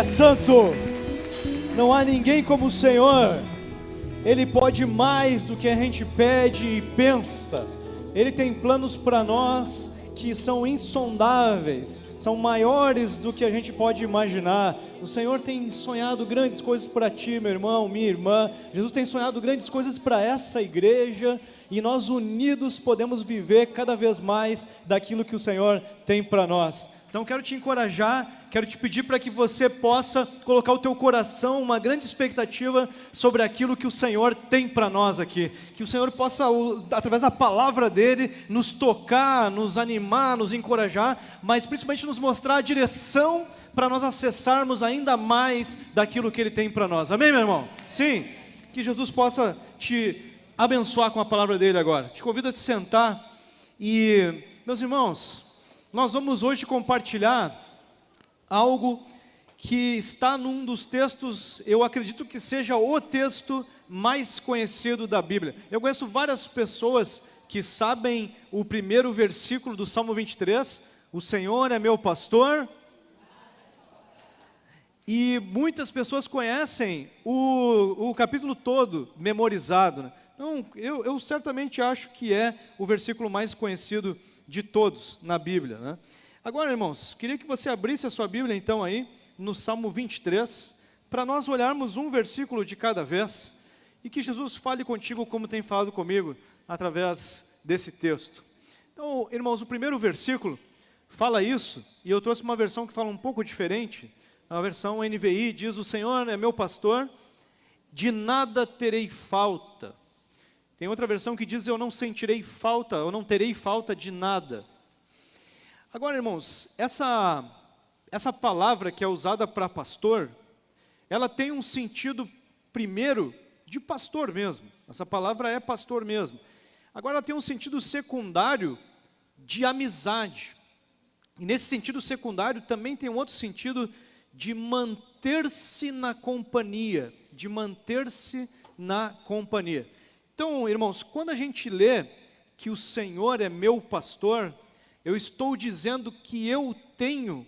é santo. Não há ninguém como o Senhor. Ele pode mais do que a gente pede e pensa. Ele tem planos para nós que são insondáveis, são maiores do que a gente pode imaginar. O Senhor tem sonhado grandes coisas para ti, meu irmão, minha irmã. Jesus tem sonhado grandes coisas para essa igreja, e nós unidos podemos viver cada vez mais daquilo que o Senhor tem para nós. Então quero te encorajar, quero te pedir para que você possa colocar o teu coração uma grande expectativa sobre aquilo que o Senhor tem para nós aqui. Que o Senhor possa, através da palavra dEle, nos tocar, nos animar, nos encorajar, mas principalmente nos mostrar a direção para nós acessarmos ainda mais daquilo que Ele tem para nós. Amém, meu irmão? Sim, que Jesus possa te abençoar com a palavra dEle agora. Te convido a se sentar e, meus irmãos, nós vamos hoje compartilhar algo que está num dos textos, eu acredito que seja o texto mais conhecido da Bíblia. Eu conheço várias pessoas que sabem o primeiro versículo do Salmo 23, o Senhor é meu pastor, e muitas pessoas conhecem o capítulo todo memorizado, né? Então, eu certamente acho que é o versículo mais conhecido de todos na Bíblia, né? Agora, irmãos, queria que você abrisse a sua Bíblia então aí no Salmo 23, para nós olharmos um versículo de cada vez e que Jesus fale contigo como tem falado comigo através desse texto. Então, irmãos, o primeiro versículo fala isso, e eu trouxe uma versão que fala um pouco diferente. A versão NVI diz: o Senhor é meu pastor, de nada terei falta. Tem outra versão que diz: eu não sentirei falta, eu não terei falta de nada. Agora, irmãos, essa palavra que é usada para pastor, ela tem um sentido, primeiro, de pastor mesmo. Essa palavra é pastor mesmo. Agora, ela tem um sentido secundário de amizade. E nesse sentido secundário também tem um outro sentido de manter-se na companhia, de manter-se na companhia. Então, irmãos, quando a gente lê que o Senhor é meu pastor, eu estou dizendo que eu tenho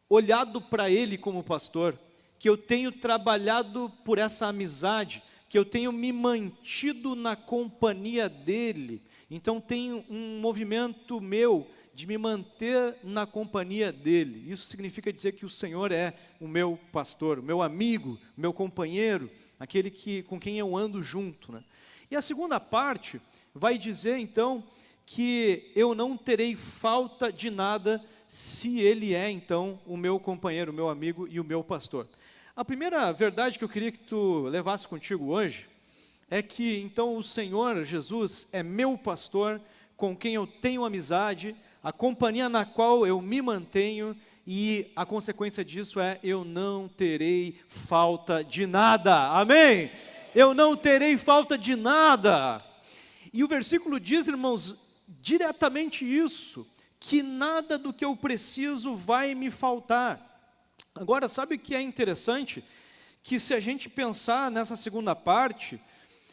olhado para Ele como pastor, que eu tenho trabalhado por essa amizade, que eu tenho me mantido na companhia dEle. Então tem um movimento meu de me manter na companhia dEle. Isso significa dizer que o Senhor é o meu pastor, o meu amigo, o meu companheiro, aquele com quem eu ando junto, né? E a segunda parte vai dizer então que eu não terei falta de nada se Ele é então o meu companheiro, o meu amigo e o meu pastor. A primeira verdade que eu queria que tu levasse contigo hoje é que então o Senhor Jesus é meu pastor, com quem eu tenho amizade, a companhia na qual eu me mantenho, e a consequência disso é: eu não terei falta de nada. Amém? Eu não terei falta de nada. E o versículo diz, irmãos, diretamente isso, que nada do que eu preciso vai me faltar. Agora, sabe o que é interessante? Que se a gente pensar nessa segunda parte,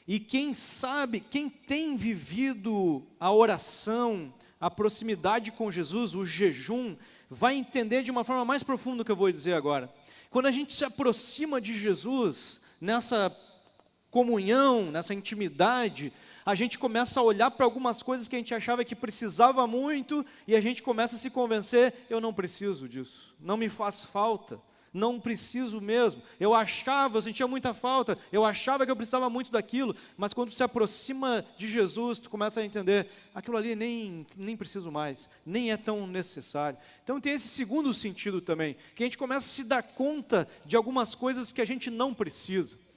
e quem sabe, quem tem vivido a oração, a proximidade com Jesus, o jejum, vai entender de uma forma mais profunda o que eu vou dizer agora. Quando a gente se aproxima de Jesus, nessa comunhão, nessa intimidade, a gente começa a olhar para algumas coisas que a gente achava que precisava muito, e a gente começa a se convencer: eu não preciso disso, não me faz falta, não preciso mesmo. Eu sentia muita falta, eu achava que eu precisava muito daquilo, mas quando se aproxima de Jesus, tu começa a entender: aquilo ali nem preciso mais, nem é tão necessário. Então tem esse segundo sentido também, que a gente começa a se dar conta de algumas coisas que a gente não precisa.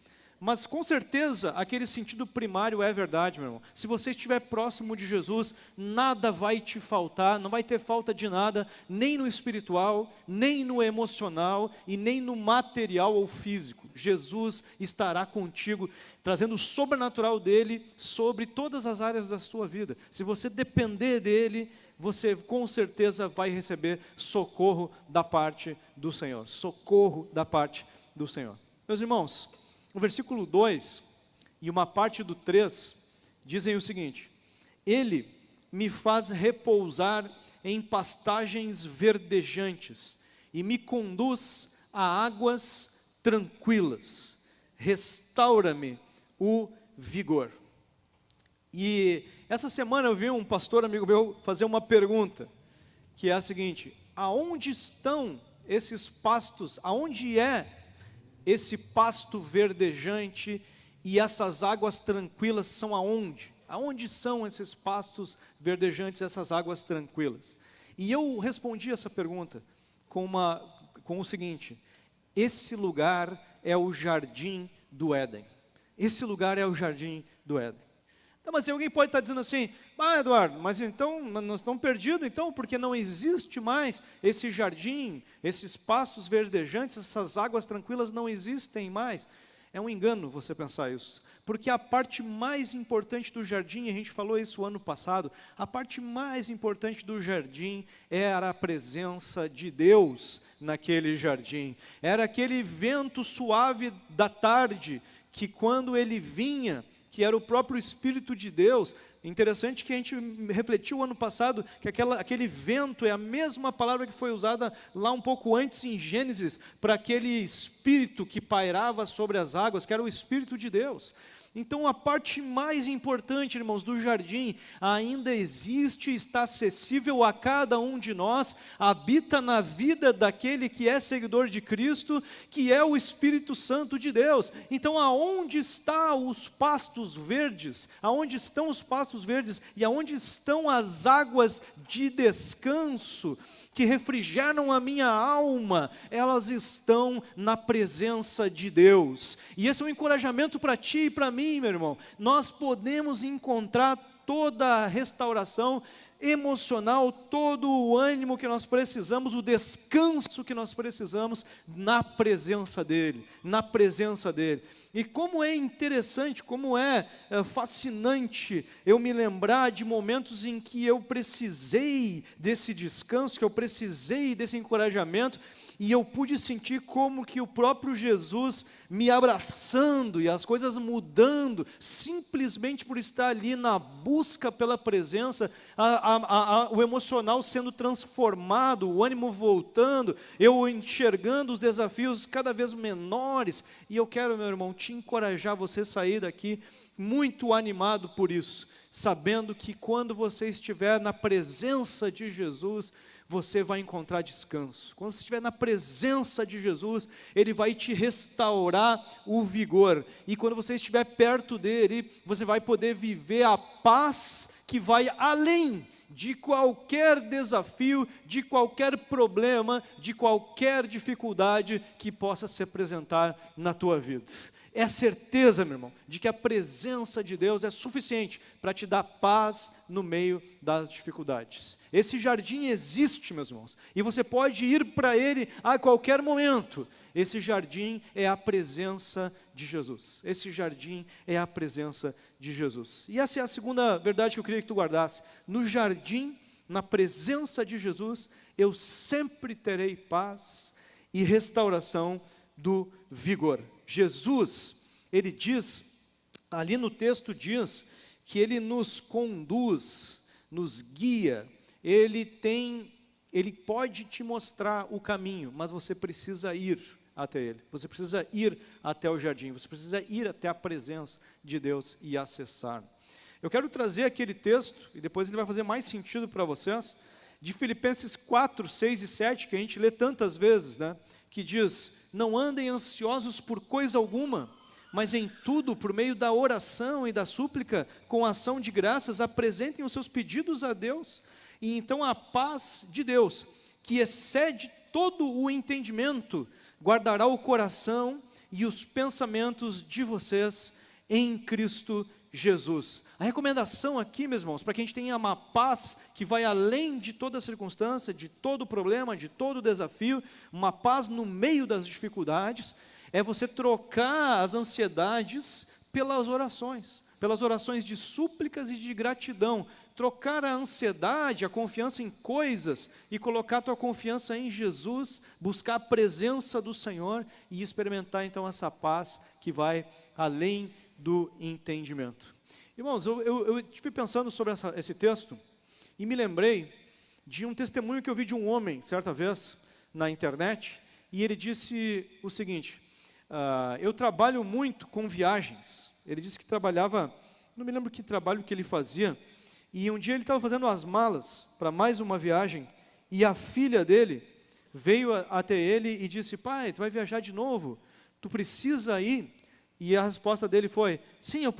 Mas com certeza aquele sentido primário é verdade, meu irmão. Se você estiver próximo de Jesus, nada vai te faltar, não vai ter falta de nada, nem no espiritual, nem no emocional e nem no material ou físico. Jesus estará contigo, trazendo o sobrenatural dele sobre todas as áreas da sua vida. Se você depender dele, você com certeza vai receber socorro da parte do Senhor. Socorro da parte do Senhor. Meus irmãos, o versículo 2 e uma parte do 3 dizem o seguinte: Ele me faz repousar em pastagens verdejantes e me conduz a águas tranquilas. Restaura-me o vigor. E essa semana eu vi um pastor amigo meu fazer uma pergunta, que é a seguinte: aonde estão esses pastos, aonde é esse pasto verdejante e essas águas tranquilas são aonde? Aonde são esses pastos verdejantes, essas águas tranquilas? E eu respondi essa pergunta com o seguinte: esse lugar é o jardim do Éden. Esse lugar é o jardim do Éden. Então, mas alguém pode estar dizendo assim: Eduardo, mas então nós estamos perdidos, então, porque não existe mais esse jardim, esses pastos verdejantes, essas águas tranquilas não existem mais. É um engano você pensar isso, porque a parte mais importante do jardim, a gente falou isso ano passado, a parte mais importante do jardim era a presença de Deus naquele jardim. Era aquele vento suave da tarde, que quando ele vinha, que era o próprio Espírito de Deus. Interessante que a gente refletiu ano passado que aquele vento é a mesma palavra que foi usada lá um pouco antes em Gênesis, para aquele Espírito que pairava sobre as águas, que era o Espírito de Deus. Então a parte mais importante, irmãos, do jardim ainda existe, está acessível a cada um de nós, habita na vida daquele que é seguidor de Cristo, que é o Espírito Santo de Deus. Então aonde estão os pastos verdes? Aonde estão os pastos verdes e aonde estão as águas de descanso que refrigeram a minha alma? Elas estão na presença de Deus. E esse é um encorajamento para ti e para mim, meu irmão. Nós podemos encontrar toda a restauração emocional, todo o ânimo que nós precisamos, o descanso que nós precisamos na presença dEle, na presença dEle. E como é interessante, como é fascinante eu me lembrar de momentos em que eu precisei desse descanso, que eu precisei desse encorajamento, e eu pude sentir como que o próprio Jesus me abraçando e as coisas mudando, simplesmente por estar ali na busca pela presença, o emocional sendo transformado, o ânimo voltando, eu enxergando os desafios cada vez menores. E eu quero, meu irmão, te encorajar você sair daqui muito animado por isso, sabendo que quando você estiver na presença de Jesus, você vai encontrar descanso. Quando você estiver na presença de Jesus, Ele vai te restaurar o vigor. E quando você estiver perto dEle, você vai poder viver a paz que vai além de qualquer desafio, de qualquer problema, de qualquer dificuldade que possa se apresentar na tua vida. É a certeza, meu irmão, de que a presença de Deus é suficiente para te dar paz no meio das dificuldades. Esse jardim existe, meus irmãos, e você pode ir para ele a qualquer momento. Esse jardim é a presença de Jesus. Esse jardim é a presença de Jesus. E essa é a segunda verdade que eu queria que tu guardasse. No jardim, na presença de Jesus, eu sempre terei paz e restauração do vigor. Jesus, ele diz, ali no texto diz, que ele nos conduz, nos guia, ele pode te mostrar o caminho, mas você precisa ir até ele, você precisa ir até o jardim, você precisa ir até a presença de Deus e acessar. Eu quero trazer aquele texto, e depois ele vai fazer mais sentido para vocês, de Filipenses 4, 6 e 7, que a gente lê tantas vezes, né? Que diz: não andem ansiosos por coisa alguma, mas em tudo, por meio da oração e da súplica, com ação de graças, apresentem os seus pedidos a Deus, e então a paz de Deus, que excede todo o entendimento, guardará o coração e os pensamentos de vocês em Cristo Jesus. A recomendação aqui, meus irmãos, para que a gente tenha uma paz que vai além de toda circunstância, de todo problema, de todo desafio, uma paz no meio das dificuldades, é você trocar as ansiedades pelas orações de súplicas e de gratidão, trocar a ansiedade, a confiança em coisas e colocar a tua confiança em Jesus, buscar a presença do Senhor e experimentar então essa paz que vai além do entendimento. Irmãos, eu estive pensando sobre esse texto e me lembrei de um testemunho que eu vi de um homem, certa vez, na internet, e ele disse o seguinte: eu trabalho muito com viagens. Ele disse que trabalhava, não me lembro que trabalho que ele fazia, e um dia ele estava fazendo as malas para mais uma viagem, e a filha dele veio até ele e disse: pai, tu vai viajar de novo, tu precisa ir? E a resposta dele foi: sim, eu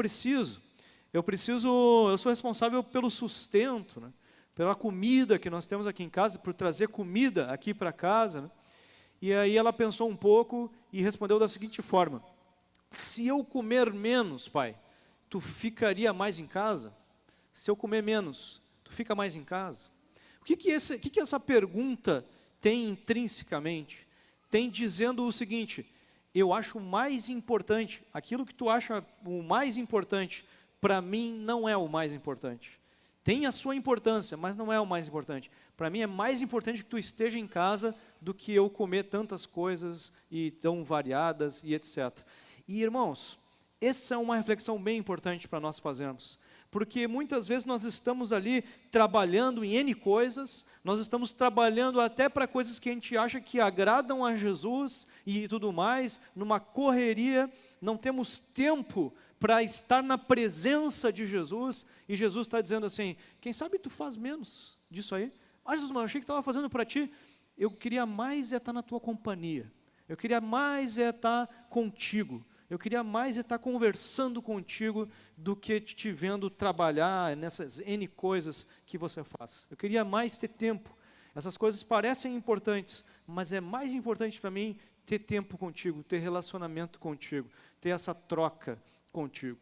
sou responsável pelo sustento, né? Pela comida que nós temos aqui em casa, por trazer comida aqui para casa, né? E aí ela pensou um pouco e respondeu da seguinte forma: se eu comer menos, pai, tu ficaria mais em casa? Se eu comer menos, tu fica mais em casa? O que essa pergunta tem intrinsecamente? Tem dizendo o seguinte: eu acho mais importante, aquilo que tu acha o mais importante, para mim não é o mais importante. Tem a sua importância, mas não é o mais importante. Para mim é mais importante que tu esteja em casa do que eu comer tantas coisas e tão variadas e etc. E irmãos, essa é uma reflexão bem importante para nós fazermos. Porque muitas vezes nós estamos ali trabalhando em N coisas, nós estamos trabalhando até para coisas que a gente acha que agradam a Jesus e tudo mais, numa correria, não temos tempo para estar na presença de Jesus, e Jesus está dizendo assim: quem sabe tu faz menos disso aí? Ah, Jesus, mas eu achei que estava fazendo para ti. Eu queria mais estar na tua companhia, eu queria mais estar contigo, eu queria mais estar conversando contigo do que te vendo trabalhar nessas N coisas que você faz. Eu queria mais ter tempo. Essas coisas parecem importantes, mas é mais importante para mim ter tempo contigo, ter relacionamento contigo, ter essa troca contigo.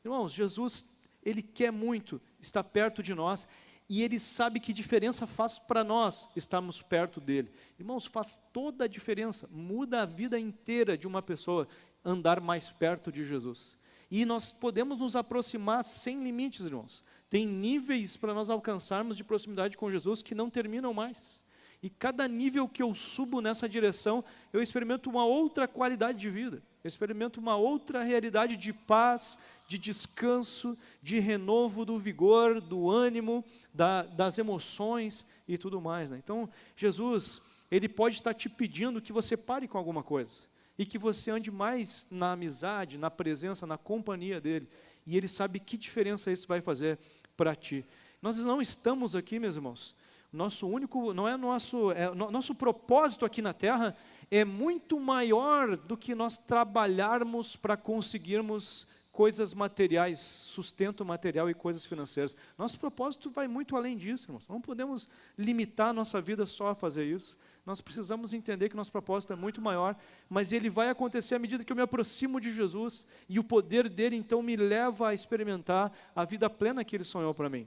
Irmãos, Jesus, Ele quer muito estar perto de nós, e Ele sabe que diferença faz para nós estarmos perto dEle. Irmãos, faz toda a diferença, muda a vida inteira de uma pessoa andar mais perto de Jesus. E nós podemos nos aproximar sem limites, irmãos. Tem níveis para nós alcançarmos de proximidade com Jesus que não terminam mais. E cada nível que eu subo nessa direção, eu experimento uma outra qualidade de vida. Eu experimento uma outra realidade de paz, de descanso, de renovo do vigor, do ânimo, das emoções e tudo mais, né? Então, Jesus, Ele pode estar te pedindo que você pare com alguma coisa e que você ande mais na amizade, na presença, na companhia dEle. E Ele sabe que diferença isso vai fazer para ti. Nós não estamos aqui, meus irmãos, nosso propósito aqui na terra é muito maior do que nós trabalharmos para conseguirmos coisas materiais, sustento material e coisas financeiras. Nosso propósito vai muito além disso, irmãos. Não podemos limitar nossa vida só a fazer isso. Nós precisamos entender que nosso propósito é muito maior, mas ele vai acontecer à medida que eu me aproximo de Jesus, e o poder dele então me leva a experimentar a vida plena que ele sonhou para mim.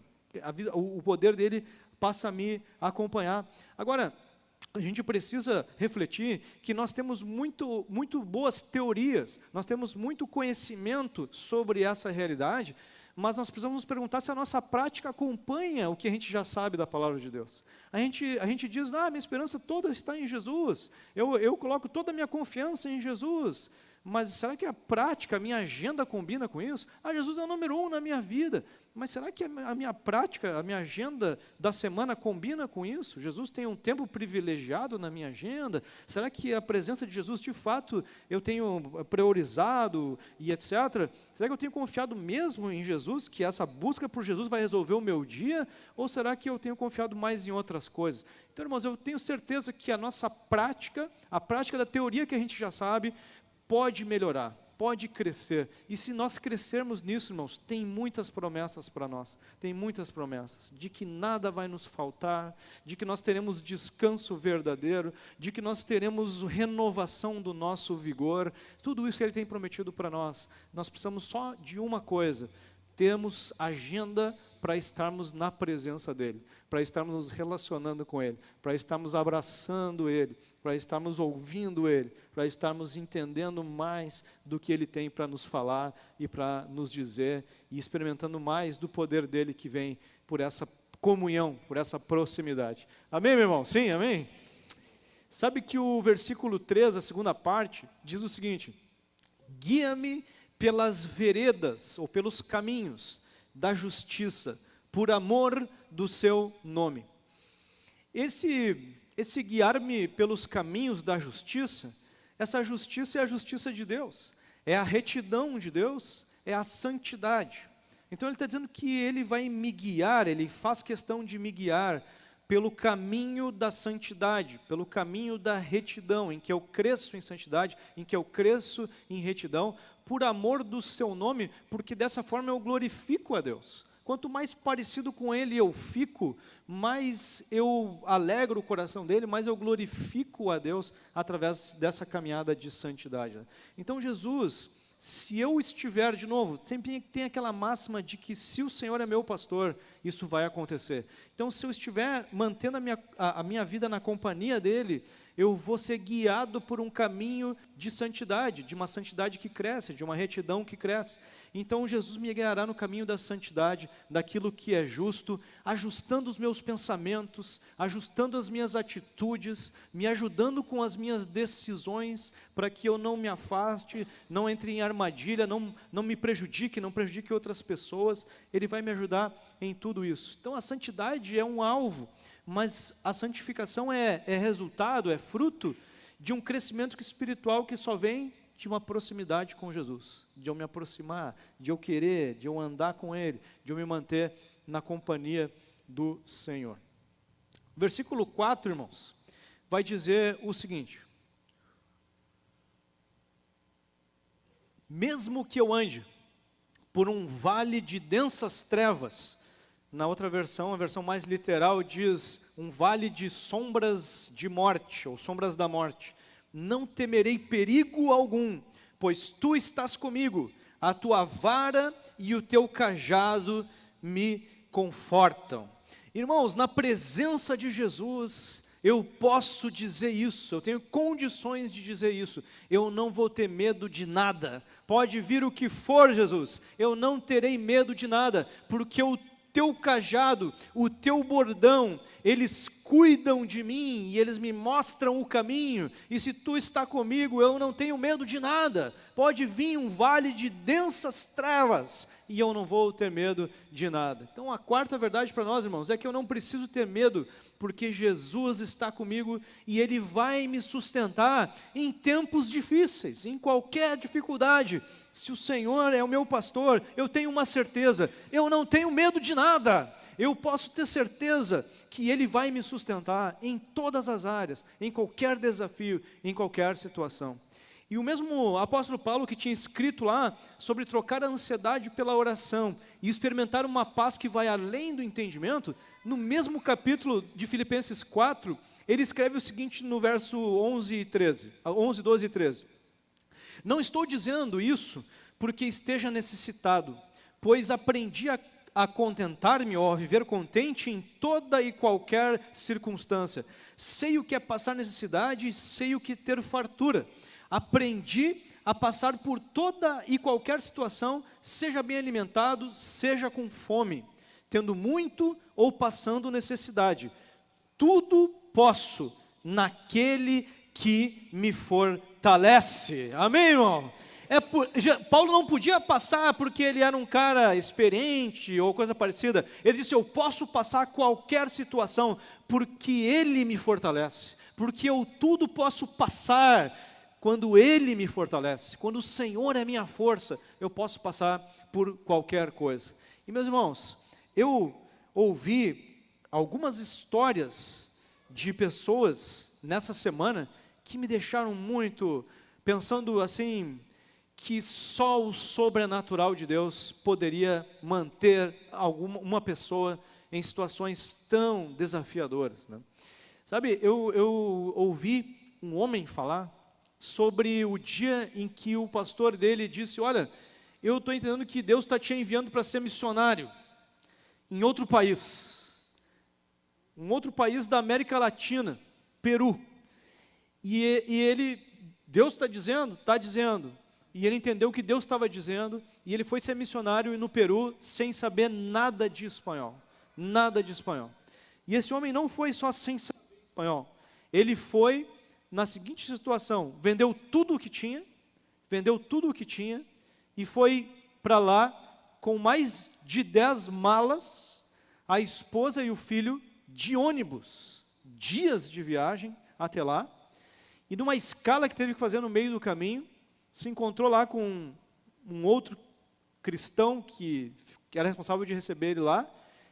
O poder dele passa a me acompanhar. Agora, a gente precisa refletir que nós temos muito boas teorias, nós temos muito conhecimento sobre essa realidade, mas nós precisamos nos perguntar se a nossa prática acompanha o que a gente já sabe da palavra de Deus. A gente diz: minha esperança toda está em Jesus, eu coloco toda a minha confiança em Jesus, mas será que a prática, a minha agenda combina com isso? Jesus é o número 1 na minha vida, mas será que a minha prática, a minha agenda da semana combina com isso? Jesus tem um tempo privilegiado na minha agenda? Será que a presença de Jesus, de fato, eu tenho priorizado e etc? Será que eu tenho confiado mesmo em Jesus, que essa busca por Jesus vai resolver o meu dia? Ou será que eu tenho confiado mais em outras coisas? Então, irmãos, eu tenho certeza que a nossa prática, a prática da teoria que a gente já sabe, pode melhorar, pode crescer. E se nós crescermos nisso, irmãos, tem muitas promessas para nós. Tem muitas promessas de que nada vai nos faltar, de que nós teremos descanso verdadeiro, de que nós teremos renovação do nosso vigor. Tudo isso Ele tem prometido para nós. Nós precisamos só de uma coisa: termos agenda para estarmos na presença dEle, para estarmos nos relacionando com Ele, para estarmos abraçando Ele, para estarmos ouvindo Ele, para estarmos entendendo mais do que Ele tem para nos falar e para nos dizer, e experimentando mais do poder dEle que vem por essa comunhão, por essa proximidade. Amém, meu irmão? Sim, amém? Sabe que o versículo 3, a segunda parte, diz o seguinte: guia-me pelas veredas, ou pelos caminhos da justiça, por amor do seu nome. esse guiar-me pelos caminhos da justiça, essa justiça é a justiça de Deus, é a retidão de Deus, é a santidade. Então ele está dizendo que ele vai me guiar, ele faz questão de me guiar pelo caminho da santidade, pelo caminho da retidão, em que eu cresço em santidade, em que eu cresço em retidão, por amor do seu nome, porque dessa forma eu glorifico a Deus. Quanto mais parecido com Ele eu fico, mais eu alegro o coração dele, mais eu glorifico a Deus através dessa caminhada de santidade. Então Jesus, se eu estiver, de novo, sempre tem aquela máxima de que se o Senhor é meu pastor, isso vai acontecer. Então se eu estiver mantendo a minha vida na companhia dele, eu vou ser guiado por um caminho de santidade, de uma santidade que cresce, de uma retidão que cresce. Então Jesus me guiará no caminho da santidade, daquilo que é justo, ajustando os meus pensamentos, ajustando as minhas atitudes, me ajudando com as minhas decisões, para que eu não me afaste, não entre em armadilha, não me prejudique, não prejudique outras pessoas. Ele vai me ajudar em tudo isso. Então a santidade é um alvo, mas a santificação é resultado, é fruto de um crescimento espiritual que só vem de uma proximidade com Jesus, de eu me aproximar, de eu querer, de eu andar com Ele, de eu me manter na companhia do Senhor. Versículo 4, irmãos, vai dizer o seguinte: mesmo que eu ande por um vale de densas trevas, na outra versão, a versão mais literal diz, um vale de sombras de morte, ou sombras da morte, não temerei perigo algum, pois tu estás comigo, a tua vara e o teu cajado me confortam. Irmãos, na presença de Jesus, eu posso dizer isso, eu tenho condições de dizer isso, eu não vou ter medo de nada, pode vir o que for, Jesus, eu não terei medo de nada, porque o teu cajado, o teu bordão, eles cuidam de mim e eles me mostram o caminho, e se tu está comigo, eu não tenho medo de nada. Pode vir um vale de densas trevas e eu não vou ter medo de nada. Então a quarta verdade para nós, irmãos, é que eu não preciso ter medo, porque Jesus está comigo e Ele vai me sustentar em tempos difíceis, em qualquer dificuldade. Se o Senhor é o meu pastor, eu tenho uma certeza, eu não tenho medo de nada. Eu posso ter certeza que Ele vai me sustentar em todas as áreas, em qualquer desafio, em qualquer situação. E o mesmo apóstolo Paulo, que tinha escrito lá sobre trocar a ansiedade pela oração e experimentar uma paz que vai além do entendimento, no mesmo capítulo de Filipenses 4, ele escreve o seguinte no verso 11, 12 e 13. Não estou dizendo isso porque esteja necessitado, pois aprendi a contentar-me ou a viver contente em toda e qualquer circunstância. Sei o que é passar necessidade e sei o que é ter fartura. Aprendi a passar por toda e qualquer situação, seja bem alimentado, seja com fome, tendo muito ou passando necessidade. Tudo posso naquele que me fortalece. Amém, irmão? Paulo não podia passar porque ele era um cara experiente ou coisa parecida. Ele disse, eu posso passar qualquer situação porque Ele me fortalece. Porque eu tudo posso passar quando Ele me fortalece. Quando o Senhor é minha força, eu posso passar por qualquer coisa. E meus irmãos, eu ouvi algumas histórias de pessoas nessa semana que me deixaram muito pensando assim, que só o sobrenatural de Deus poderia manter uma pessoa em situações tão desafiadoras, né? Sabe, eu ouvi um homem falar sobre o dia em que o pastor dele disse, olha, eu estou entendendo que Deus está te enviando para ser missionário em outro país, um outro país da América Latina, Peru, e Deus está dizendo, e ele entendeu o que Deus estava dizendo, e ele foi ser missionário no Peru, sem saber nada de espanhol, e esse homem não foi só sem saber espanhol, ele foi na seguinte situação, vendeu tudo o que tinha, e foi para lá com mais de 10 malas, a esposa e o filho de ônibus, dias de viagem até lá, e numa escala que teve que fazer no meio do caminho, se encontrou lá com um outro cristão que era responsável de receber ele lá,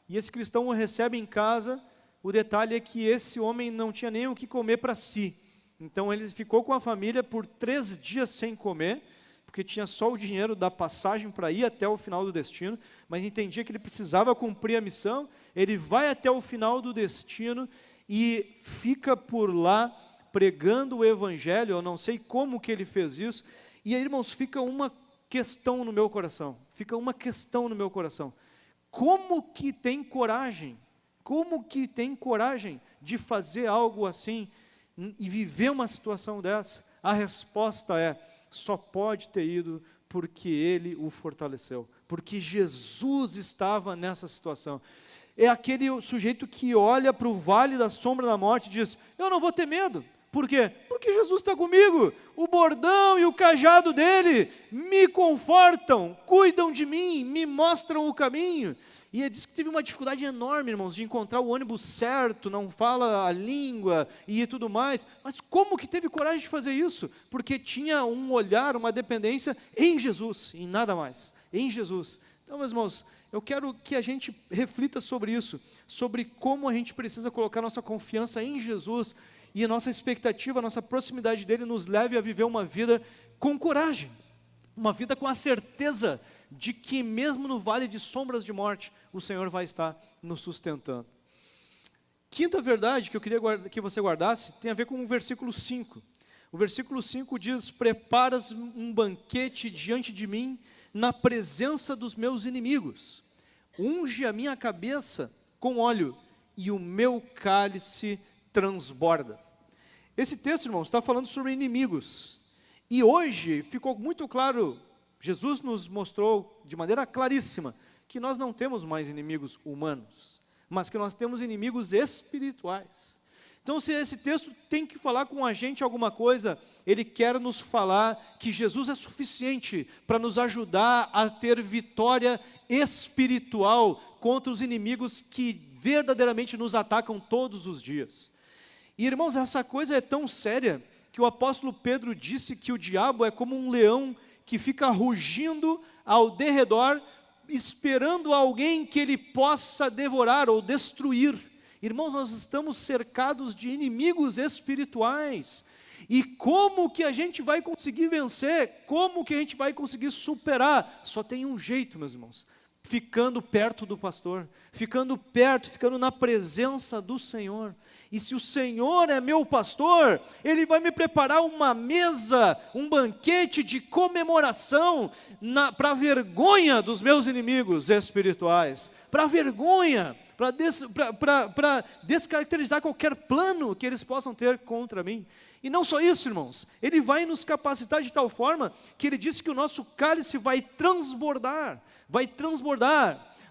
e esse cristão o recebe em casa. O detalhe é que esse homem não tinha nem o que comer para si, então ele ficou com a família por 3 dias sem comer, porque tinha só o dinheiro da passagem para ir até o final do destino, mas entendia que ele precisava cumprir a missão. Ele vai até o final do destino e fica por lá pregando o evangelho. Eu não sei como que ele fez isso, e aí, irmãos, fica uma questão no meu coração, como que tem coragem de fazer algo assim, e viver uma situação dessa? A resposta é, só pode ter ido porque Ele o fortaleceu, porque Jesus estava nessa situação. É aquele sujeito que olha para o vale da sombra da morte e diz, eu não vou ter medo. Por quê? Porque Jesus está comigo, o bordão e o cajado dele me confortam, cuidam de mim, me mostram o caminho. E ele disse que teve uma dificuldade enorme, irmãos, de encontrar o ônibus certo, não fala a língua e tudo mais, mas como que teve coragem de fazer isso? Porque tinha um olhar, uma dependência em Jesus, em nada mais, em Jesus. Então, meus irmãos, eu quero que a gente reflita sobre isso, sobre como a gente precisa colocar nossa confiança em Jesus, e a nossa expectativa, a nossa proximidade dele nos leve a viver uma vida com coragem, uma vida com a certeza de que mesmo no vale de sombras de morte, o Senhor vai estar nos sustentando. Quinta verdade que eu queria que você guardasse, tem a ver com o versículo 5. O versículo 5 diz, preparas um banquete diante de mim, na presença dos meus inimigos. Unge a minha cabeça com óleo, e o meu cálice transborda. Esse texto, irmãos, está falando sobre inimigos. E hoje ficou muito claro, Jesus nos mostrou de maneira claríssima, que nós não temos mais inimigos humanos, mas que nós temos inimigos espirituais. Então, se esse texto tem que falar com a gente alguma coisa, ele quer nos falar que Jesus é suficiente para nos ajudar a ter vitória espiritual contra os inimigos que verdadeiramente nos atacam todos os dias. E, irmãos, essa coisa é tão séria que o apóstolo Pedro disse que o diabo é como um leão que fica rugindo ao derredor, esperando alguém que ele possa devorar ou destruir. Irmãos, nós estamos cercados de inimigos espirituais. E como que a gente vai conseguir vencer? Como que a gente vai conseguir superar? Só tem um jeito, meus irmãos. Ficando perto do pastor, ficando na presença do Senhor. E se o Senhor é meu pastor, Ele vai me preparar uma mesa, um banquete de comemoração, para a vergonha dos meus inimigos espirituais, para a vergonha, para descaracterizar qualquer plano que eles possam ter contra mim. E não só isso, irmãos, Ele vai nos capacitar de tal forma, que Ele disse que o nosso cálice vai transbordar.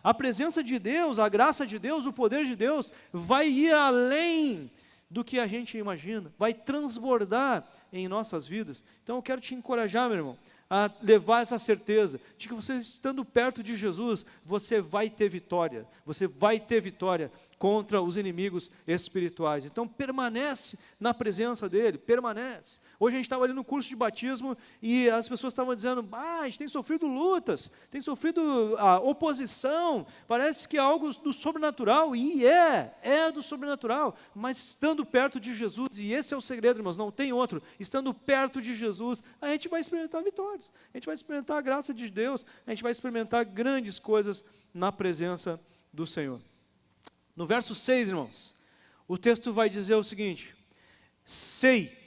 A presença de Deus, a graça de Deus, o poder de Deus vai ir além do que a gente imagina, vai transbordar em nossas vidas. Então eu quero te encorajar, meu irmão, a levar essa certeza de que você estando perto de Jesus, você vai ter vitória contra os inimigos espirituais. Então permanece na presença dEle, permanece. Hoje a gente estava ali no curso de batismo e as pessoas estavam dizendo, a gente tem sofrido lutas, tem sofrido oposição, parece que é algo do sobrenatural, e é do sobrenatural, mas estando perto de Jesus, e esse é o segredo, irmãos, não tem outro, estando perto de Jesus, a gente vai experimentar vitórias, a gente vai experimentar a graça de Deus, a gente vai experimentar grandes coisas na presença do Senhor. No verso 6, irmãos, o texto vai dizer o seguinte, sei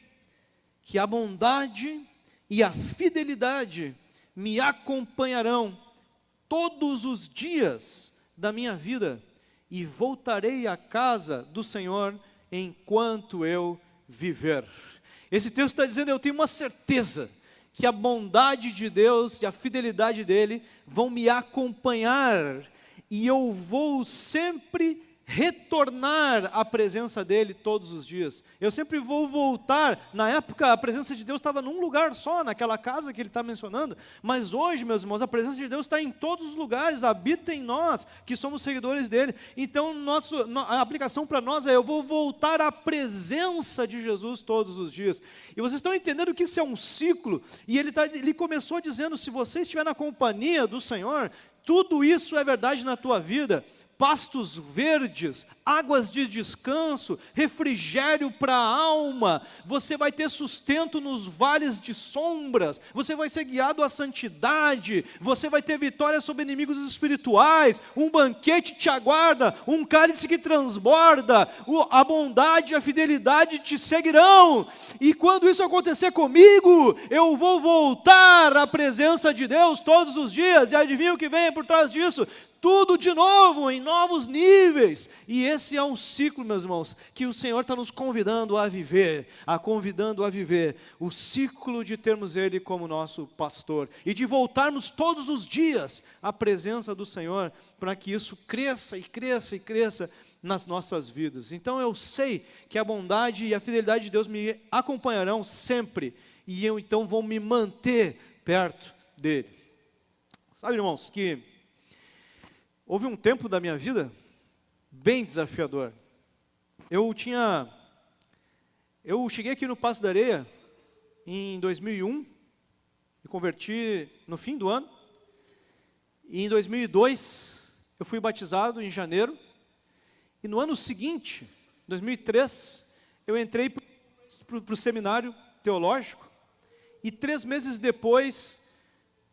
que a bondade e a fidelidade me acompanharão todos os dias da minha vida, e voltarei à casa do Senhor enquanto eu viver. Esse texto está dizendo, eu tenho uma certeza, que a bondade de Deus e a fidelidade dEle vão me acompanhar, e eu vou sempre retornar à presença dele todos os dias. Eu sempre vou voltar. Na época, a presença de Deus estava num lugar só, naquela casa que ele está mencionando, mas hoje, meus irmãos, a presença de Deus está em todos os lugares, habita em nós, que somos seguidores dele. Então, a aplicação para nós é: eu vou voltar à presença de Jesus todos os dias. E vocês estão entendendo que isso é um ciclo, e ele começou dizendo: se você estiver na companhia do Senhor, tudo isso é verdade na tua vida. Pastos verdes, águas de descanso, refrigério para a alma, você vai ter sustento nos vales de sombras, você vai ser guiado à santidade, você vai ter vitória sobre inimigos espirituais, um banquete te aguarda, um cálice que transborda, a bondade e a fidelidade te seguirão, e quando isso acontecer comigo, eu vou voltar à presença de Deus todos os dias, e adivinha o que vem por trás disso? Tudo de novo, em novos níveis. E esse é um ciclo, meus irmãos, que o Senhor está nos convidando a viver, o ciclo de termos Ele como nosso pastor, e de voltarmos todos os dias à presença do Senhor, para que isso cresça e cresça e cresça nas nossas vidas. Então eu sei que a bondade e a fidelidade de Deus me acompanharão sempre, e eu então vou me manter perto dEle. Sabe, irmãos, que houve um tempo da minha vida bem desafiador. Eu cheguei aqui no Passo da Areia em 2001, me converti no fim do ano, e em 2002 eu fui batizado em janeiro, e no ano seguinte, 2003, eu entrei para o seminário teológico, e 3 meses depois,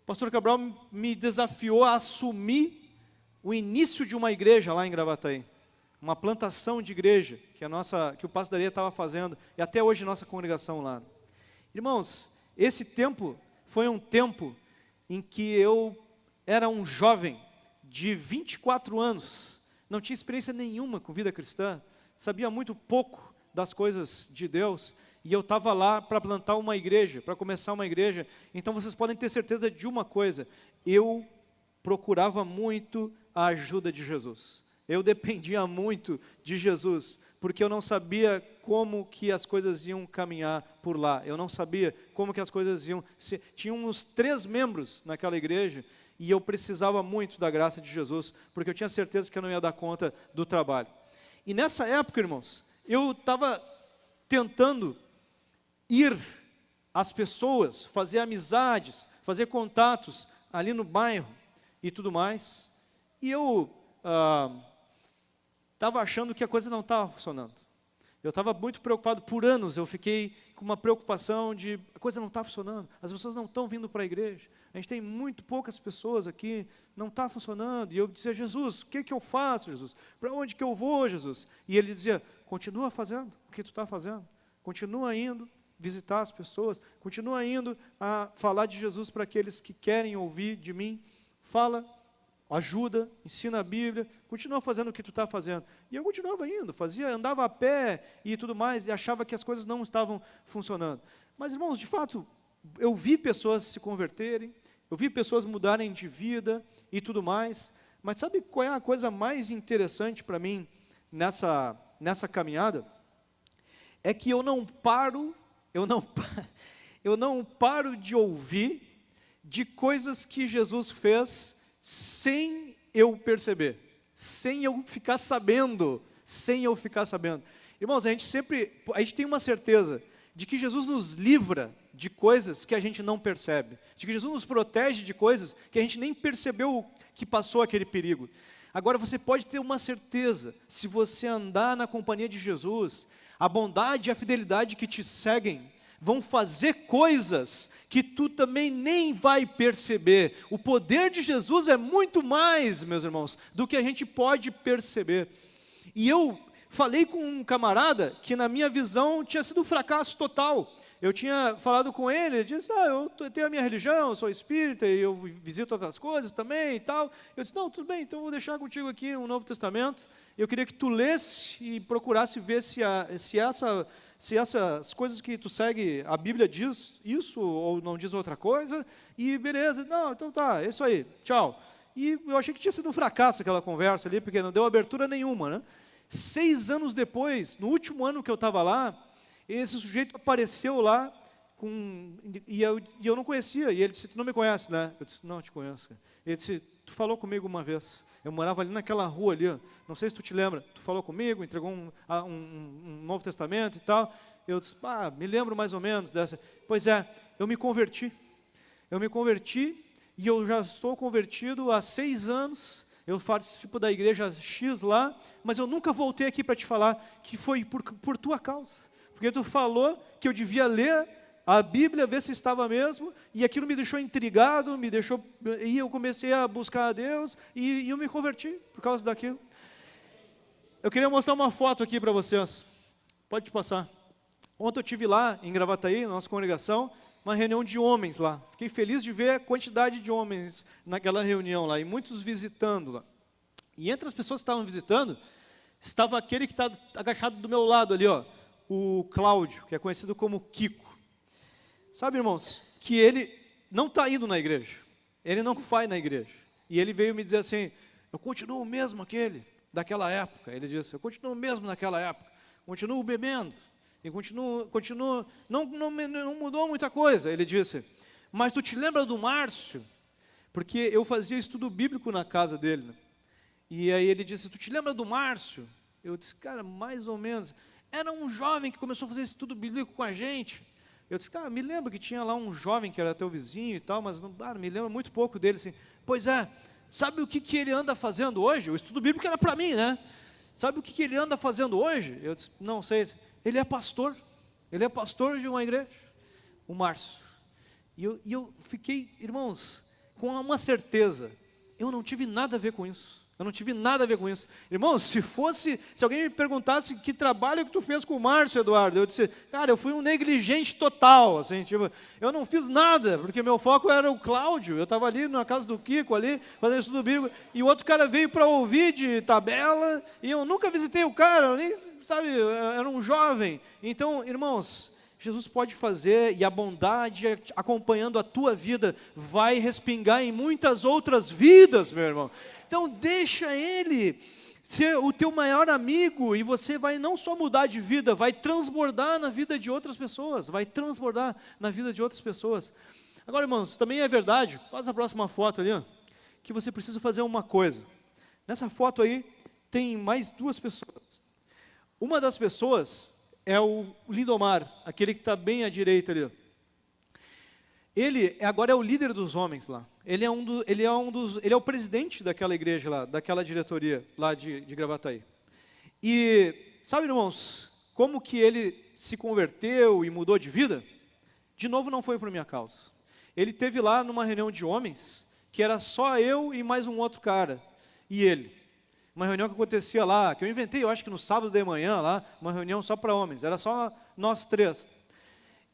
o pastor Cabral me desafiou a assumir o início de uma igreja lá em Gravataí, uma plantação de igreja que o Passo da Areia estava fazendo, e até hoje nossa congregação lá. Irmãos, esse tempo foi um tempo em que eu era um jovem de 24 anos, não tinha experiência nenhuma com vida cristã, sabia muito pouco das coisas de Deus, e eu estava lá para plantar uma igreja, para começar uma igreja. Então vocês podem ter certeza de uma coisa: eu procurava muito a ajuda de Jesus. Eu dependia muito de Jesus, porque eu não sabia como que as coisas iam caminhar por lá. Eu não sabia como que as coisas iam... Tinha uns 3 membros naquela igreja, e eu precisava muito da graça de Jesus, porque eu tinha certeza que eu não ia dar conta do trabalho. E nessa época, irmãos, eu estava tentando ir às pessoas, fazer amizades, fazer contatos ali no bairro e tudo mais. E eu estava achando que a coisa não estava funcionando. Eu estava muito preocupado, por anos eu fiquei com uma preocupação de: a coisa não está funcionando, as pessoas não estão vindo para a igreja, a gente tem muito poucas pessoas aqui, não está funcionando. E eu dizia: Jesus, o que eu faço, Jesus? Para onde que eu vou, Jesus? E ele dizia: continua fazendo o que tu está fazendo, continua indo visitar as pessoas, continua indo a falar de Jesus para aqueles que querem ouvir de mim, fala, ajuda, ensina a Bíblia, continua fazendo o que tu está fazendo. E eu continuava indo, andava a pé e tudo mais, e achava que as coisas não estavam funcionando. Mas, irmãos, de fato, eu vi pessoas se converterem, eu vi pessoas mudarem de vida e tudo mais, mas sabe qual é a coisa mais interessante para mim nessa caminhada? É que eu não paro de ouvir de coisas que Jesus fez sem eu perceber, sem eu ficar sabendo. Irmãos, a gente tem uma certeza de que Jesus nos livra de coisas que a gente não percebe, de que Jesus nos protege de coisas que a gente nem percebeu que passou aquele perigo. Agora você pode ter uma certeza: se você andar na companhia de Jesus, a bondade e a fidelidade que te seguem vão fazer coisas que tu também nem vai perceber. O poder de Jesus é muito mais, meus irmãos, do que a gente pode perceber. E eu falei com um camarada que na minha visão tinha sido um fracasso total. Eu tinha falado com ele, ele disse: eu tenho a minha religião, eu sou espírita e eu visito outras coisas também e tal. Eu disse: não, tudo bem, então eu vou deixar contigo aqui um Novo Testamento. Eu queria que tu lesse e procurasse ver se essas coisas que tu segue, a Bíblia diz isso ou não diz outra coisa, e beleza, não, então tá, é isso aí, tchau. E eu achei que tinha sido um fracasso aquela conversa ali, porque não deu abertura nenhuma, né? 6 anos depois, no último ano que eu estava lá, esse sujeito apareceu lá, e eu não conhecia, e ele disse, tu não me conhece, né? Eu disse, não, eu te conheço. Cara. Ele disse, tu falou comigo uma vez, eu morava ali naquela rua ali, ó. Não sei se tu te lembra, tu falou comigo, entregou um Novo Testamento e tal. Eu disse, me lembro mais ou menos dessa. Pois é, eu me converti e eu já estou convertido há 6 anos, eu participo da igreja X lá, mas eu nunca voltei aqui para te falar que foi por tua causa, porque tu falou que eu devia ler a Bíblia, ver se estava mesmo, e aquilo me deixou intrigado, e eu comecei a buscar a Deus, e eu me converti por causa daquilo. Eu queria mostrar uma foto aqui para vocês, pode passar. Ontem eu estive lá em Gravataí, na nossa congregação, uma reunião de homens lá. Fiquei feliz de ver a quantidade de homens naquela reunião lá, e muitos visitando lá. E entre as pessoas que estavam visitando, estava aquele que está agachado do meu lado ali, ó, o Cláudio, que é conhecido como Kiko. Sabe, irmãos, que ele não está indo na igreja, ele não vai na igreja. E ele veio me dizer assim, eu continuo o mesmo daquela época. Ele disse, eu continuo o mesmo naquela época, continuo bebendo, e continuo, não mudou muita coisa. Ele disse, mas tu te lembra do Márcio? Porque eu fazia estudo bíblico na casa dele, né? E aí ele disse, tu te lembra do Márcio? Eu disse, cara, mais ou menos. Era um jovem que começou a fazer estudo bíblico com a gente. Eu disse, cara, me lembro que tinha lá um jovem que era teu vizinho e tal, mas não me lembro muito pouco dele. Assim, pois é, sabe o que ele anda fazendo hoje? O estudo bíblico era para mim, né? Sabe o que ele anda fazendo hoje? Eu disse, não sei. Ele é pastor de uma igreja, o Márcio. E eu fiquei, irmãos, com uma certeza, eu não tive nada a ver com isso. Irmãos, se alguém me perguntasse que trabalho que tu fez com o Márcio, Eduardo, eu disse, cara, eu fui um negligente total, assim, tipo, eu não fiz nada, porque meu foco era o Cláudio, eu estava ali na casa do Kiko, ali, fazendo estudo bíblico, e o outro cara veio para ouvir de tabela, e eu nunca visitei o cara, eu nem, sabe, era um jovem. Então, irmãos, Jesus pode fazer, e a bondade acompanhando a tua vida vai respingar em muitas outras vidas, meu irmão. Então deixa Ele ser o teu maior amigo, e você vai não só mudar de vida, vai transbordar na vida de outras pessoas, Agora, irmãos, também é verdade, passa a próxima foto ali, ó, que você precisa fazer uma coisa. Nessa foto aí, tem mais 2 pessoas. Uma das pessoas é o Lindomar, aquele que está bem à direita ali. Ele agora é o líder dos homens lá. Ele é o presidente daquela igreja lá, daquela diretoria lá de Gravataí. E sabe, irmãos, como que ele se converteu e mudou de vida? De novo, não foi por minha causa. Ele teve lá numa reunião de homens, que era só eu e mais um outro cara, e ele. Uma reunião que acontecia lá, que eu inventei, eu acho que no sábado de manhã lá, uma reunião só para homens, era só nós 3.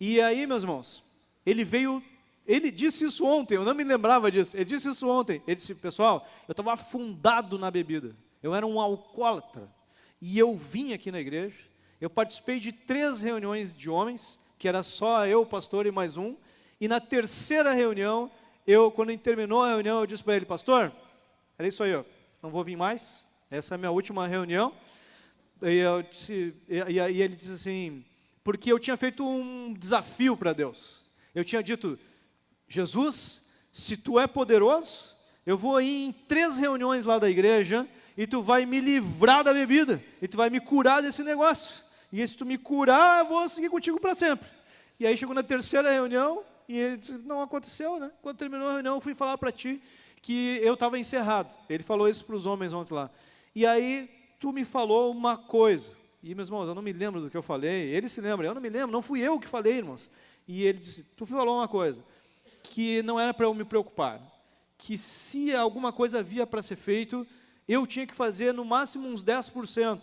E aí, meus irmãos, ele disse isso ontem, eu não me lembrava disso, ele disse isso ontem, ele disse, pessoal, eu estava afundado na bebida, eu era um alcoólatra, e eu vim aqui na igreja, eu participei de 3 reuniões de homens, que era só eu, o pastor e mais um, e na terceira reunião, quando terminou a reunião, eu disse para ele, pastor, era isso aí, ó, não vou vir mais, essa é a minha última reunião. E ele disse assim, porque eu tinha feito um desafio para Deus. Eu tinha dito, Jesus, se tu é poderoso, eu vou ir em 3 reuniões lá da igreja, e tu vai me livrar da bebida, e tu vai me curar desse negócio. E se tu me curar, eu vou seguir contigo para sempre. E aí chegou na terceira reunião, e ele disse, não aconteceu, né? Quando terminou a reunião, eu fui falar para ti, que eu estava encerrado. Ele falou isso para os homens ontem lá. E aí, tu me falou uma coisa. E, meus irmãos, eu não me lembro do que eu falei. Ele se lembra, eu não me lembro, não fui eu que falei, irmãos. E ele disse, tu falou uma coisa, que não era para eu me preocupar. Que se alguma coisa havia para ser feito, eu tinha que fazer no máximo uns 10%.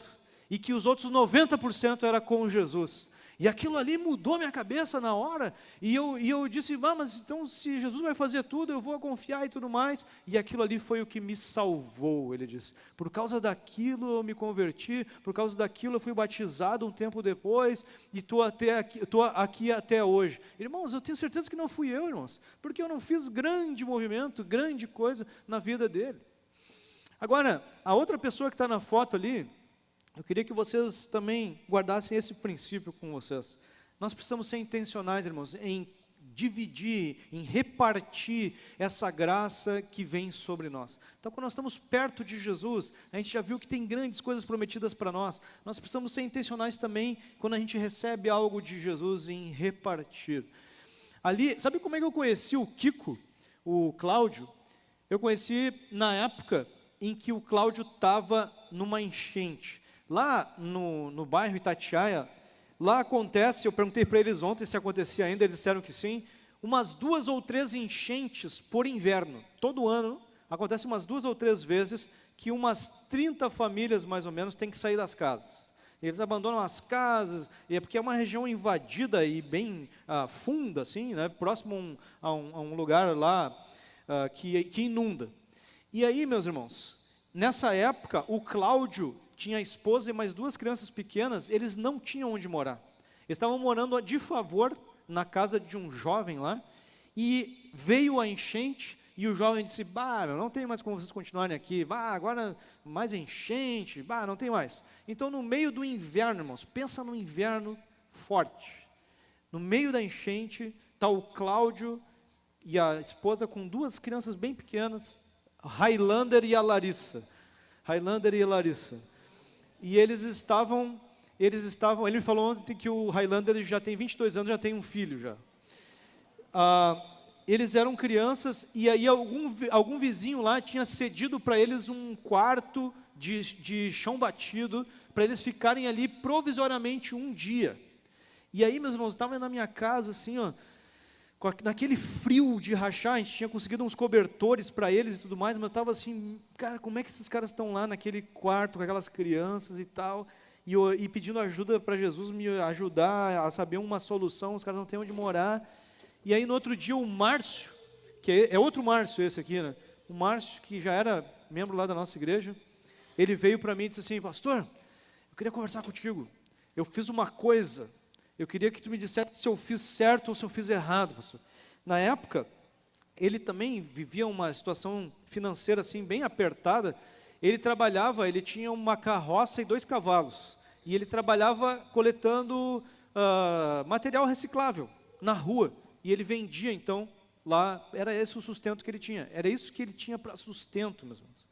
E que os outros 90% era com Jesus. E aquilo ali mudou minha cabeça na hora. E eu disse, mas então se Jesus vai fazer tudo, eu vou confiar e tudo mais. E aquilo ali foi o que me salvou, ele disse. Por causa daquilo eu me converti, por causa daquilo eu fui batizado um tempo depois, e estou aqui até hoje. Irmãos, eu tenho certeza que não fui eu, irmãos, porque eu não fiz grande movimento, grande coisa na vida dele. Agora, a outra pessoa que está na foto ali, eu queria que vocês também guardassem esse princípio com vocês. Nós precisamos ser intencionais, irmãos, em dividir, em repartir essa graça que vem sobre nós. Então, quando nós estamos perto de Jesus, a gente já viu que tem grandes coisas prometidas para nós. Nós precisamos ser intencionais também, quando a gente recebe algo de Jesus, em repartir. Ali, sabe como é que eu conheci o Kiko, o Cláudio? Eu conheci na época em que o Cláudio estava numa enchente. Lá no bairro Itatiaia, lá acontece, eu perguntei para eles ontem se acontecia ainda, eles disseram que sim, umas 2 ou 3 enchentes por inverno. Todo ano, acontece umas 2 ou 3 vezes, que umas 30 famílias, mais ou menos, têm que sair das casas. Eles abandonam as casas, e é porque é uma região invadida e bem funda, assim, né, próximo a um lugar lá que inunda. E aí, meus irmãos, nessa época, o Cláudio tinha a esposa e mais 2 crianças pequenas, eles não tinham onde morar. Eles estavam morando de favor na casa de um jovem lá, e veio a enchente, e o jovem disse, não tem mais como vocês continuarem aqui, agora mais enchente, não tem mais. Então, no meio do inverno, irmãos, pensa no inverno forte, no meio da enchente, está o Cláudio e a esposa com 2 crianças bem pequenas, Highlander e a Larissa. E eles estavam, ele me falou ontem que o Highlander já tem 22 anos, já tem um filho já. Eles eram crianças, e aí algum vizinho lá tinha cedido para eles um quarto de chão batido, para eles ficarem ali provisoriamente um dia. E aí, meus irmãos, estavam na minha casa assim, naquele frio de rachar, a gente tinha conseguido uns cobertores para eles e tudo mais, mas eu estava assim, cara, como é que esses caras estão lá naquele quarto com aquelas crianças e tal, e pedindo ajuda para Jesus me ajudar a saber uma solução, os caras não têm onde morar. E aí no outro dia o Márcio, que é outro Márcio esse aqui, né? O Márcio, que já era membro lá da nossa igreja, ele veio para mim e disse assim, pastor, eu queria conversar contigo, eu fiz uma coisa, eu queria que tu me dissesse se eu fiz certo ou se eu fiz errado, pastor. Na época, ele também vivia uma situação financeira assim, bem apertada. Ele trabalhava, ele tinha uma carroça e 2 cavalos. E ele trabalhava coletando material reciclável na rua. E ele vendia, então, lá, era esse o sustento que ele tinha. Era isso que ele tinha para sustento, meus irmãos.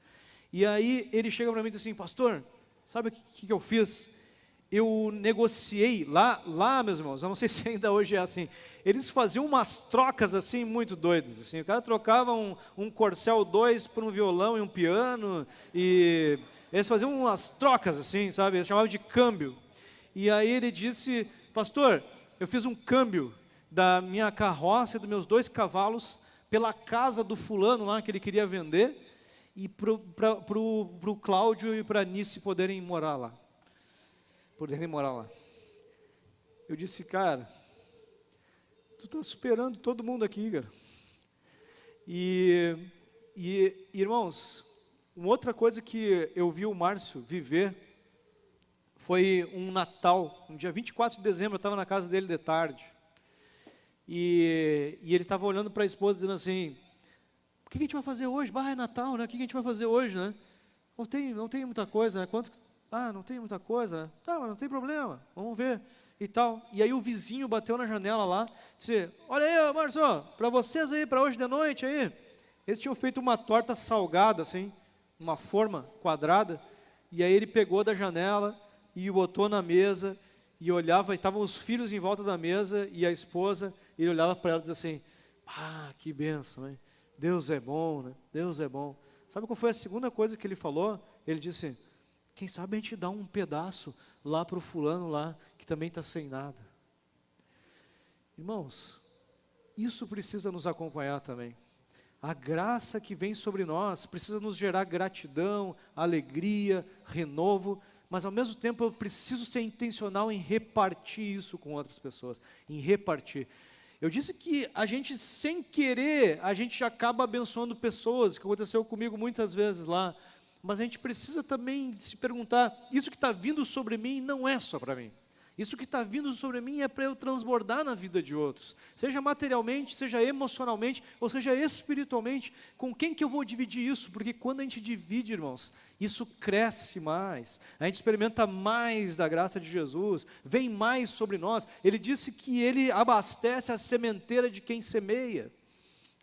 E aí, ele chega para mim e diz assim, pastor, sabe o que eu fiz? Eu negociei lá, meus irmãos, eu não sei se ainda hoje é assim, eles faziam umas trocas assim, muito doidas, assim, o cara trocava um Corcel 2 por um violão e um piano, e eles faziam umas trocas assim, sabe, eles chamavam de câmbio. E aí ele disse, pastor, eu fiz um câmbio da minha carroça e dos meus 2 cavalos pela casa do fulano lá que ele queria vender, e pro Cláudio e para a Nice poderem morar lá. Eu disse, cara, tu está superando todo mundo aqui, cara. E irmãos, uma outra coisa que eu vi o Márcio viver foi um Natal, no dia 24 de dezembro, eu estava na casa dele de tarde. E ele estava olhando para a esposa dizendo assim, o que a gente vai fazer hoje? É Natal, né? O que a gente vai fazer hoje, né? Não tem muita coisa, né? Não tem muita coisa, né? Tá, mas não tem problema, vamos ver, e tal. E aí o vizinho bateu na janela lá, disse, olha aí, Márcio, para vocês aí, para hoje de noite aí, eles tinham feito uma torta salgada, assim, uma forma quadrada, e aí ele pegou da janela e botou na mesa, e olhava, e estavam os filhos em volta da mesa, e a esposa, e ele olhava para ela e dizia assim, que bênção, hein? Deus é bom, né? Deus é bom. Sabe qual foi a segunda coisa que ele falou? Ele disse, quem sabe a gente dá um pedaço lá para o fulano lá, que também está sem nada. Irmãos, isso precisa nos acompanhar também. A graça que vem sobre nós precisa nos gerar gratidão, alegria, renovo, mas ao mesmo tempo eu preciso ser intencional em repartir isso com outras pessoas, em repartir. Eu disse que a gente, sem querer, a gente acaba abençoando pessoas, que aconteceu comigo muitas vezes lá, mas a gente precisa também se perguntar, isso que está vindo sobre mim não é só para mim. Isso que está vindo sobre mim é para eu transbordar na vida de outros, seja materialmente, seja emocionalmente, ou seja espiritualmente. Com quem que eu vou dividir isso? Porque quando a gente divide, irmãos, isso cresce mais, a gente experimenta mais da graça de Jesus, vem mais sobre nós. Ele disse que Ele abastece a sementeira de quem semeia.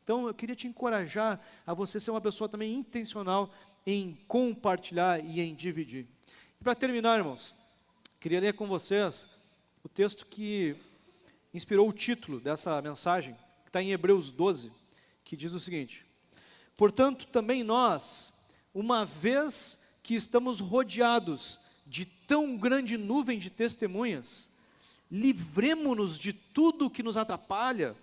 Então eu queria te encorajar a você ser uma pessoa também intencional em compartilhar e em dividir. E para terminar, irmãos, queria ler com vocês o texto que inspirou o título dessa mensagem, que está em Hebreus 12, que diz o seguinte: portanto, também nós, uma vez que estamos rodeados de tão grande nuvem de testemunhas, livremo-nos de tudo que nos atrapalha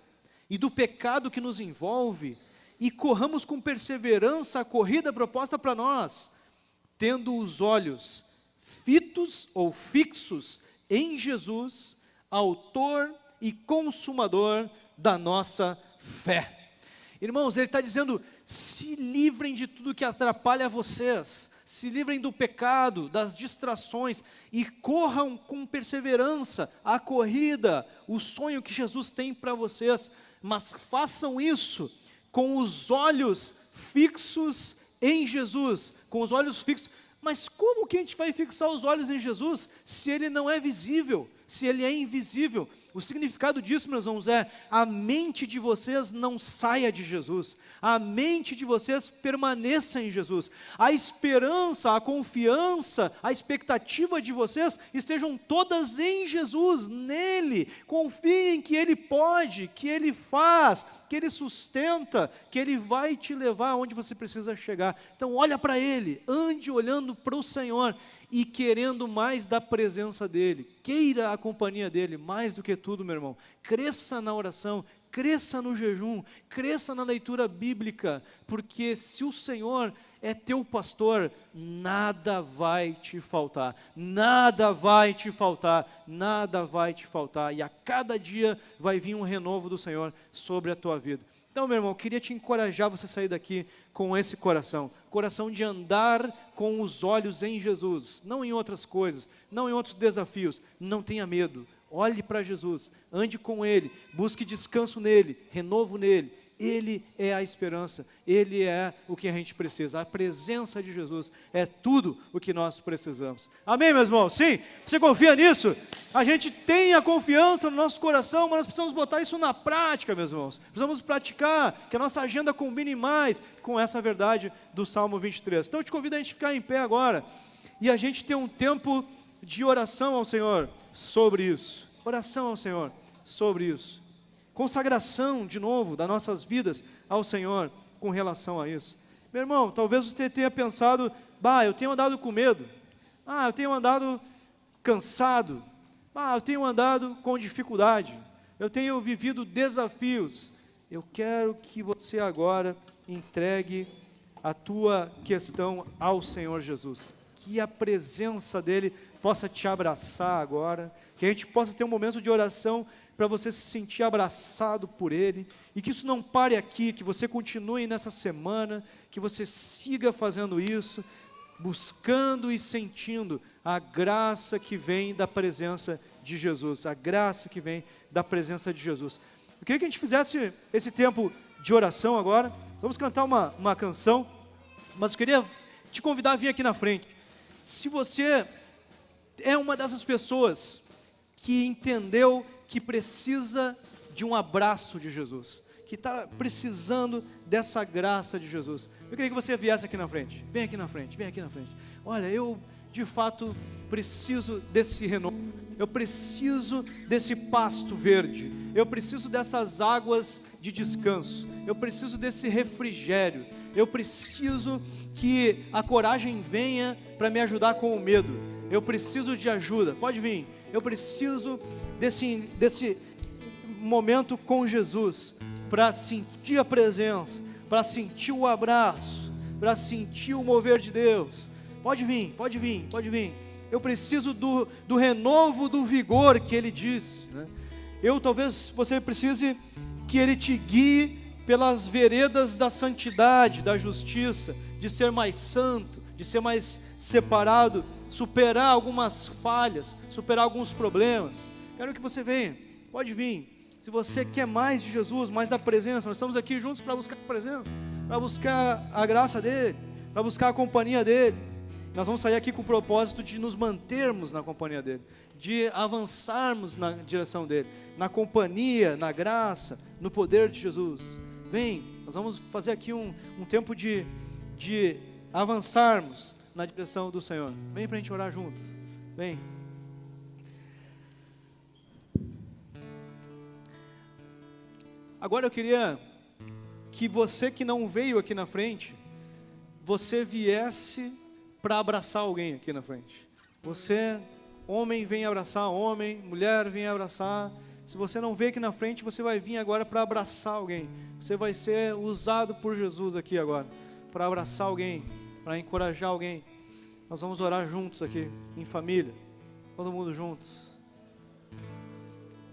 e do pecado que nos envolve, e corramos com perseverança a corrida proposta para nós, tendo os olhos fitos ou fixos em Jesus, autor e consumador da nossa fé. Irmãos, ele está dizendo, se livrem de tudo que atrapalha vocês, se livrem do pecado, das distrações, e corram com perseverança a corrida, o sonho que Jesus tem para vocês, mas façam isso com os olhos fixos em Jesus, com os olhos fixos. Mas como que a gente vai fixar os olhos em Jesus se Ele não é visível, se Ele é invisível? O significado disso, meus irmãos, é a mente de vocês não saia de Jesus, a mente de vocês permaneça em Jesus, a esperança, a confiança, a expectativa de vocês estejam todas em Jesus, nele. Confiem que Ele pode, que Ele faz, que Ele sustenta, que Ele vai te levar aonde você precisa chegar. Então olha para Ele, ande olhando para o Senhor e querendo mais da presença dEle, queira a companhia dEle, mais do que tudo, meu irmão. Cresça na oração, cresça no jejum, cresça na leitura bíblica, porque se o Senhor é teu pastor, nada vai te faltar, nada vai te faltar, nada vai te faltar, e a cada dia vai vir um renovo do Senhor sobre a tua vida. Então, meu irmão, eu queria te encorajar você sair daqui com esse coração de andar com os olhos em Jesus, não em outras coisas, não em outros desafios. Não tenha medo, olhe para Jesus, ande com Ele, busque descanso nele, renovo nele. Ele é a esperança, Ele é o que a gente precisa. A presença de Jesus é tudo o que nós precisamos. Amém, meus irmãos? Sim? Você confia nisso? A gente tem a confiança no nosso coração, mas nós precisamos botar isso na prática, meus irmãos. Precisamos praticar, que a nossa agenda combine mais com essa verdade do Salmo 23. Então eu te convido a gente ficar em pé agora e a gente ter um tempo de oração ao Senhor sobre isso. Oração ao Senhor sobre isso. Consagração, de novo, das nossas vidas ao Senhor com relação a isso. Meu irmão, talvez você tenha pensado, eu tenho andado com medo, eu tenho andado cansado, eu tenho andado com dificuldade, eu tenho vivido desafios. Eu quero que você agora entregue a tua questão ao Senhor Jesus, que a presença dEle possa te abraçar agora, que a gente possa ter um momento de oração para você se sentir abraçado por Ele, e que isso não pare aqui, que você continue nessa semana, que você siga fazendo isso, buscando e sentindo a graça que vem da presença de Jesus, a graça que vem da presença de Jesus. Eu queria que a gente fizesse esse tempo de oração agora. Vamos cantar uma canção, mas eu queria te convidar a vir aqui na frente. Se você é uma dessas pessoas que entendeu que precisa de um abraço de Jesus, que está precisando dessa graça de Jesus, eu queria que você viesse aqui na frente. Vem aqui na frente, vem aqui na frente. Olha, eu de fato preciso desse renovo, eu preciso desse pasto verde, eu preciso dessas águas de descanso, eu preciso desse refrigério, eu preciso que a coragem venha para me ajudar com o medo, eu preciso de ajuda. Pode vir. Eu preciso desse momento com Jesus, para sentir a presença, para sentir o abraço, para sentir o mover de Deus. Pode vir, pode vir, pode vir. eu preciso do renovo do vigor que Ele diz, né? Talvez você precise que Ele te guie pelas veredas da santidade, da justiça, de ser mais santo, de ser mais separado, superar algumas falhas, superar alguns problemas. Quero que você venha, pode vir. Se você quer mais de Jesus, mais da presença, nós estamos aqui juntos para buscar a presença, para buscar a graça dEle, para buscar a companhia dEle. Nós vamos sair aqui com o propósito de nos mantermos na companhia dEle, de avançarmos na direção dEle, na companhia, na graça, no poder de Jesus. Vem, nós vamos fazer aqui um tempo de avançarmos na direção do Senhor. Vem para a gente orar juntos, vem. Agora eu queria que você que não veio aqui na frente, você viesse para abraçar alguém aqui na frente. Você, homem, vem abraçar homem, mulher, vem abraçar. Se você não veio aqui na frente, você vai vir agora para abraçar alguém. Você vai ser usado por Jesus aqui agora, para abraçar alguém, para encorajar alguém. Nós vamos orar juntos aqui, em família, todo mundo juntos.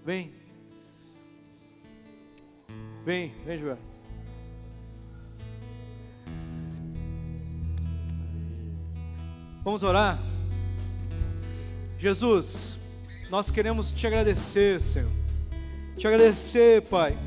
Vem. Vem, Gilberto. Vamos orar. Jesus, nós queremos te agradecer, Senhor. Te agradecer, Pai,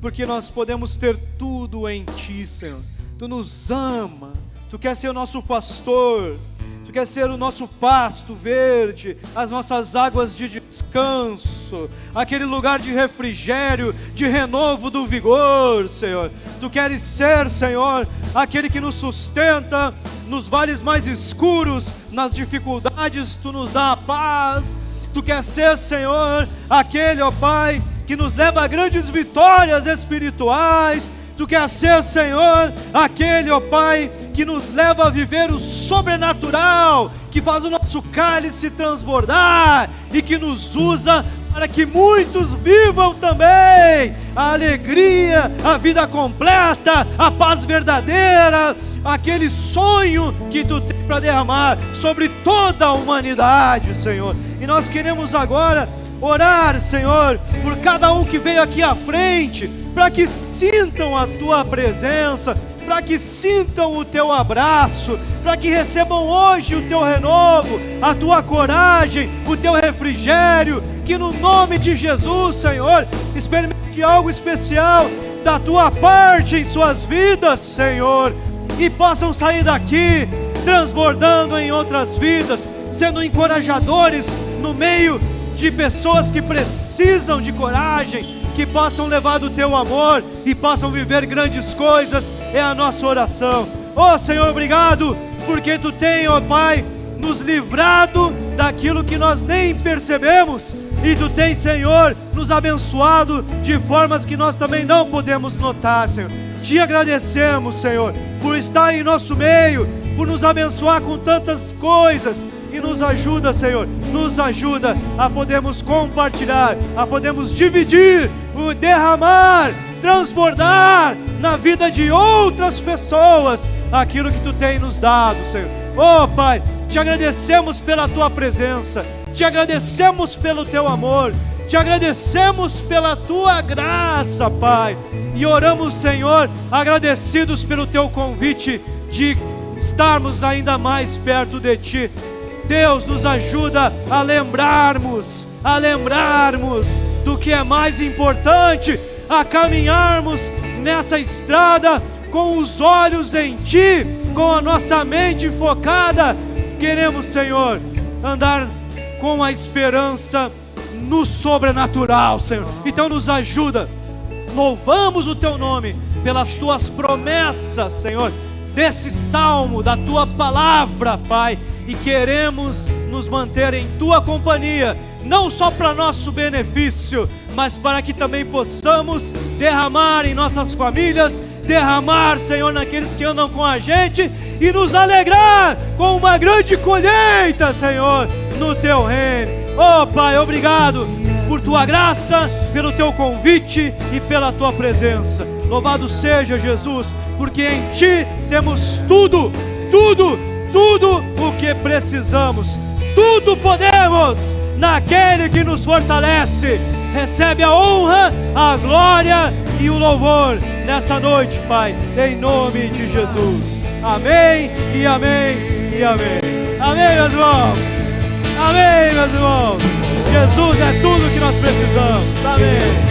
porque nós podemos ter tudo em Ti, Senhor. Tu nos ama, Tu queres ser o nosso pastor, Tu queres ser o nosso pasto verde, as nossas águas de descanso, aquele lugar de refrigério, de renovo do vigor, Senhor. Tu queres ser, Senhor, aquele que nos sustenta nos vales mais escuros, nas dificuldades, Tu nos dá a paz. Tu queres ser, Senhor, aquele, ó Pai, que nos leva a grandes vitórias espirituais. Tu queres ser, Senhor, aquele, ó Pai, que nos leva a viver o sobrenatural, que faz o nosso cálice transbordar e que nos usa para que muitos vivam também a alegria, a vida completa, a paz verdadeira, aquele sonho que Tu tem para derramar sobre toda a humanidade, Senhor. E nós queremos agora orar, Senhor, por cada um que veio aqui à frente, para que sintam a Tua presença, para que sintam o Teu abraço, para que recebam hoje o Teu renovo, a Tua coragem, o Teu refrigério, que no nome de Jesus, Senhor, experimente algo especial da Tua parte em suas vidas, Senhor, e possam sair daqui transbordando em outras vidas, sendo encorajadores no meio de pessoas que precisam de coragem, que possam levar do Teu amor e possam viver grandes coisas. É a nossa oração. Oh Senhor, obrigado, porque Tu tem, ó Pai, nos livrado daquilo que nós nem percebemos, e Tu tem, Senhor, nos abençoado de formas que nós também não podemos notar, Senhor. Te agradecemos, Senhor, por estar em nosso meio, por nos abençoar com tantas coisas. E nos ajuda, Senhor, nos ajuda a podermos compartilhar, a podermos dividir, o derramar, transbordar na vida de outras pessoas aquilo que Tu tem nos dado, Senhor. Oh Pai, te agradecemos pela Tua presença, te agradecemos pelo Teu amor, te agradecemos pela Tua graça, Pai, e oramos, Senhor, agradecidos pelo Teu convite de estarmos ainda mais perto de Ti. Deus, nos ajuda a lembrarmos do que é mais importante, a caminharmos nessa estrada com os olhos em Ti, com a nossa mente focada. Queremos, Senhor, andar com a esperança no sobrenatural, Senhor. Então nos ajuda, louvamos o Teu nome pelas Tuas promessas, Senhor, desse salmo, da Tua palavra, Pai, e queremos nos manter em Tua companhia, não só para nosso benefício, mas para que também possamos derramar em nossas famílias, derramar, Senhor, naqueles que andam com a gente, e nos alegrar com uma grande colheita, Senhor, no Teu reino. Oh Pai, obrigado por Tua graça, pelo Teu convite e pela Tua presença. Louvado seja Jesus, porque em Ti temos tudo o que precisamos, tudo podemos naquele que nos fortalece. Recebe a honra, a glória e o louvor nessa noite, Pai, em nome de Jesus. Amém e amém e amém. Amém, meus irmãos. Amém, meus irmãos. Jesus é tudo que nós precisamos. Amém.